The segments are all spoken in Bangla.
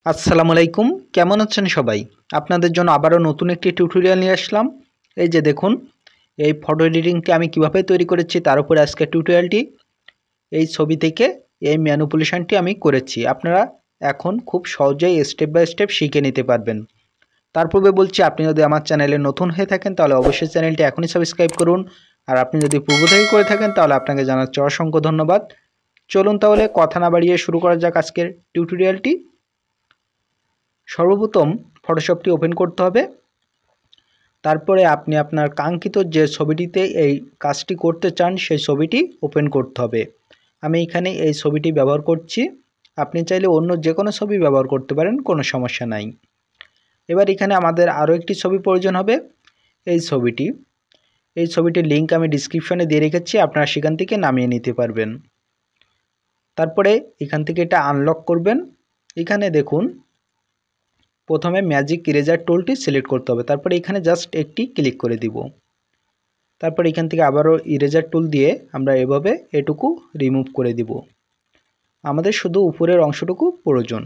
আসসালামু আলাইকুম, কেমন আছেন সবাই? আপনাদের জন্য আবারও নতুন একটি টিউটোরিয়াল নিয়ে আসলাম। এই যে দেখুন, এই ফটো এডিটিংটি আমি কিভাবে তৈরি করেছি তার উপরে আজকের টিউটোরিয়ালটি। এই ছবি থেকে এই ম্যানিপুলেশনটি আমি করেছি। আপনারা এখন খুব সহজেই স্টেপ বাই স্টেপ শিখে নিতে পারবেন। তার পূর্বে বলছি, আপনি যদি আমার চ্যানেলে নতুন হয়ে থাকেন তাহলে অবশ্যই চ্যানেলটি এখনই সাবস্ক্রাইব করুন। আর আপনি যদি পূর্ব থেকে করে থাকেন তাহলে আপনাকে জানাচ্ছি অসংখ্য ধন্যবাদ। চলুন তাহলে কথা না বাড়িয়ে শুরু করা যাক আজকের টিউটোরিয়ালটি। সর্বপ্রথম ফটোশপটি ওপেন করতে হবে। তারপরে আপনি আপনার কাঙ্ক্ষিত যে ছবিটিতে এই কাজটি করতে চান সেই ছবিটি ওপেন করতে হবে। আমি এখানে এই ছবিটি ব্যবহার করছি। আপনি চাইলে অন্য যে কোনো ছবি ব্যবহার করতে পারেন, কোনো সমস্যা নাই। এবার এখানে আমাদের আরও একটি ছবি প্রয়োজন হবে। এই ছবিটির লিঙ্ক আমি ডিসক্রিপশনে দিয়ে রেখেছি, আপনারা সেখান থেকে নামিয়ে নিতে পারবেন। তারপরে এখান থেকে এটা আনলক করবেন। এখানে দেখুন, প্রথমে ম্যাজিক ইরেজার টুলটি সিলেক্ট করতে হবে। তারপরে এখানে জাস্ট একটি ক্লিক করে দিব। তারপর এখান থেকে আবারও ইরেজার টুল দিয়ে আমরা এভাবে এটুকু রিমুভ করে দিব। আমাদের শুধু উপরের অংশটুকু প্রয়োজন।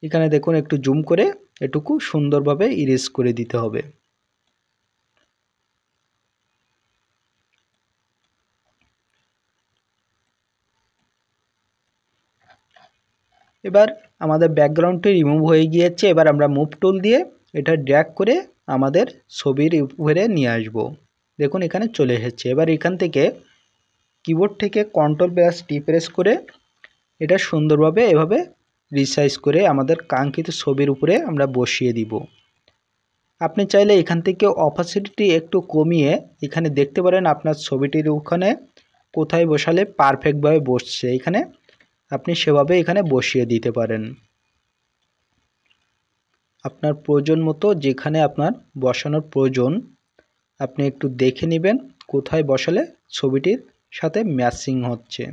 এখানে দেখুন, একটু জুম করে এটুকু সুন্দরভাবে ইরেজ করে দিতে হবে। এবার আমাদের ব্যাকগ্রাউন্ডটি রিমুভ হয়ে গিয়েছে। এবার আমরা মুভ টুল দিয়ে এটা ড্র্যাগ করে আমাদের ছবির উপরে নিয়ে আসব। দেখুন এখানে চলে এসেছে। এবার এখান থেকে কিবোর্ড থেকে Ctrl+T প্রেস করে এটা সুন্দরভাবে এভাবে রিসাইজ করে আমাদের কাঙ্ক্ষিত ছবির উপরে আমরা বসিয়ে দিব। আপনি চাইলে এখান থেকে অপাসিটি একটু কমিয়ে এখানে দেখতে পারেন আপনার ছবিটির ওখানে কোথায় বসালে পারফেক্টভাবে বসছে। এখানে আপনি সেভাবে এখানে বসিয়ে দিতে পারেন। আপনার প্রয়োজন মতো যেখানে আপনার বসানোর প্রয়োজন আপনি একটু দেখে নেবেন কোথায় বসালে ছবিটির সাথে ম্যাচিং হচ্ছে।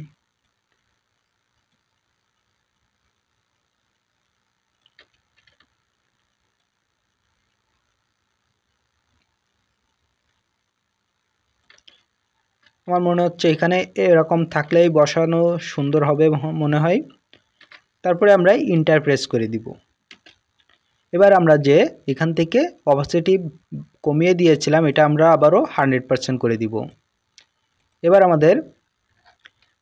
আমার মনে হচ্ছে এখানে এরকম থাকলেই বসানো সুন্দর হবে মনে হয়। তারপরে আমরা ইন্টার প্রেস করে দিব। এবার আমরা যে এখান থেকে অপাসিটি কমিয়ে দিয়েছিলাম এটা আমরা আবারও 100% করে দিব। এবার আমাদের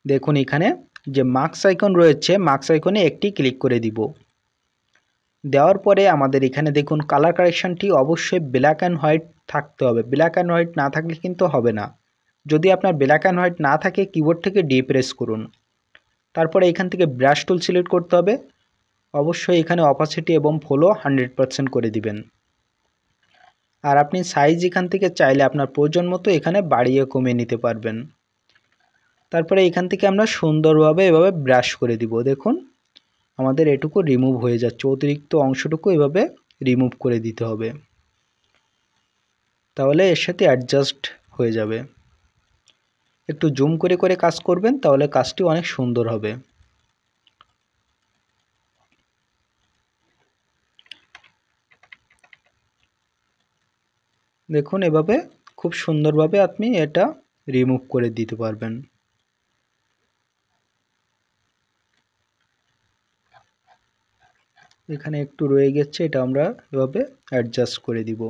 দেখুন এখানে যে মার্কস আইকন রয়েছে, মার্কস আইকনে একটি ক্লিক করে দিব। দেওয়ার পরে আমাদের এখানে দেখুন কালার কারেকশনটি অবশ্যই ব্ল্যাক অ্যান্ড হোয়াইট থাকতে হবে। ব্ল্যাক অ্যান্ড হোয়াইট না থাকলে কিন্তু হবে না। যদি আপনার ব্ল্যাক অ্যান্ড হোয়াইট না থাকে কিবোর্ড থেকে ডি প্রেস করুন। তারপরে এখান থেকে ব্রাশ টুল সিলেক্ট করতে হবে। অবশ্যই এখানে অপাসিটি এবং ফলো 100% করে দিবেন। আর আপনি সাইজ এখান থেকে চাইলে আপনার প্রয়োজন মতো এখানে বাড়িয়ে কমিয়ে নিতে পারবেন। তারপরে এখান থেকে আমরা সুন্দরভাবে এভাবে ব্রাশ করে দিব। দেখুন আমাদের এটুকু রিমুভ হয়ে যাচ্ছে, অতিরিক্ত অংশটুকু এভাবে রিমুভ করে দিতে হবে, তাহলে এর সাথে অ্যাডজাস্ট হয়ে যাবে। একটু জুম করে করে কাজ করবেন, তাহলে কাজটি অনেক সুন্দর হবে। দেখুন এভাবে খুব সুন্দরভাবে আপনি এটা রিমুভ করে দিতে পারবেন। এখানে একটু রয়ে গেছে, এটা আমরা এভাবে অ্যাডজাস্ট করে দিব।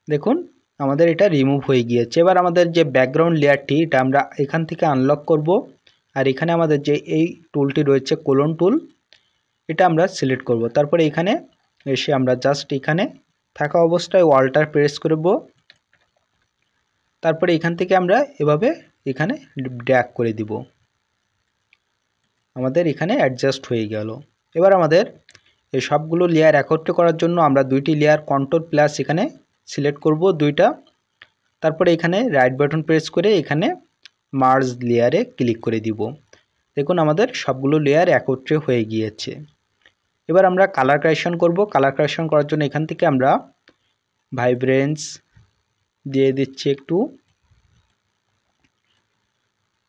দেখুন আমাদের এটা রিমুভ হয়ে গিয়েছে। এবার আমাদের যে ব্যাকগ্রাউন্ড লেয়ারটি এটা আমরা এখান থেকে আনলক করব। আর এখানে আমাদের যে এই টুলটি রয়েছে কোলন টুল, এটা আমরা সিলেক্ট করব। তারপরে এখানে এসে আমরা জাস্ট এখানে থাকা অবস্থায় অল্টার প্রেস করব। তারপরে এখান থেকে আমরা এভাবে এখানে ড্র্যাগ করে দিব। আমাদের এখানে অ্যাডজাস্ট হয়ে গেল। এবার আমাদের এই সবগুলো লেয়ার একত্র করার জন্য আমরা দুইটি লেয়ার Ctrl+ এখানে সিলেক্ট করব দুইটা। তারপরে এখানে রাইট বাটন প্রেস করে এখানে মার্জ লেয়ারে ক্লিক করে দিব। দেখুন আমাদের সবগুলো লেয়ার একত্রে হয়ে গিয়েছে। এবার আমরা কালার কারেকশন করব। কালার কারেকশন করার জন্য এখান থেকে আমরা ভাইব্রেন্স দিয়ে দিচ্ছি একটু।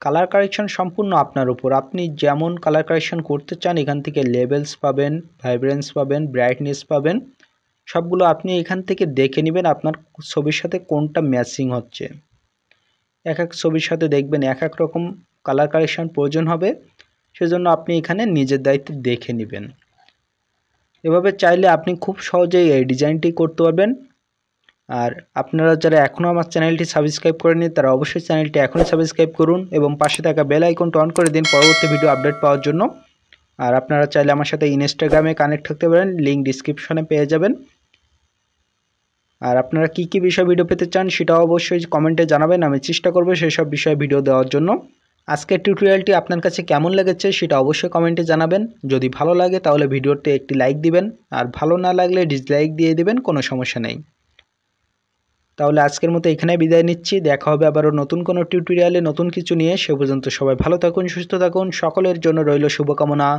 কালার কারেকশন সম্পূর্ণ আপনার উপর, আপনি যেমন কালার কারেকশন করতে চান এখান থেকে লেভেলস পাবেন, ভাইব্রেন্স পাবেন, ব্রাইটনেস পাবেন, সবগুলো আপনি এখান থেকে দেখে নেবেন আপনার ছবির সাথে কোনটা ম্যাচিং হচ্ছে। এক এক ছবির সাথে দেখবেন এক এক রকম কালার কারেকশন প্রয়োজন হবে। সেজন্য আপনি এখানে নিজের দায়িত্বে দেখে নেবেন। এভাবে চাইলে আপনি খুব সহজেই এই ডিজাইনটি করতে পারবেন। আর আপনারা যারা এখনও আমার চ্যানেলটি সাবস্ক্রাইব করেননি তারা অবশ্যই চ্যানেলটি এখনই সাবস্ক্রাইব করুন এবং পাশে থাকা বেল আইকনটি অন করে দিন পরবর্তী ভিডিও আপডেট পাওয়ার জন্য। আর আপনারা চাইলে আমার সাথে ইনস্টাগ্রামে কানেক্ট থাকতে পারেন, লিঙ্ক ডিসক্রিপশনে পেয়ে যাবেন। আর আপনারা কী কী বিষয় ভিডিও পেতে চান সেটাও অবশ্যই কমেন্টে জানাবেন, আমি চেষ্টা করব সেই সব বিষয়ে ভিডিও দেওয়ার জন্য। আজকের টিউটোরিয়ালটি আপনার কাছে কেমন লেগেছে সেটা অবশ্যই কমেন্টে জানাবেন। যদি ভালো লাগে তাহলে ভিডিওতে একটি লাইক দিবেন, আর ভালো না লাগলে ডিসলাইক দিয়ে দিবেন, কোনো সমস্যা নেই। তাহলে আজকের মতো এখানে বিদায় নিচ্ছি। দেখা হবে আবারও নতুন কোনো টিউটোরিয়ালে নতুন কিছু নিয়ে। সে পর্যন্ত সবাই ভালো থাকুন, সুস্থ থাকুন, সকলের জন্য রইল শুভকামনা।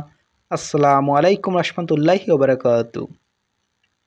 আসসালামু আলাইকুম রহমতুল্লাহি ওয়া বারাকাতুহু।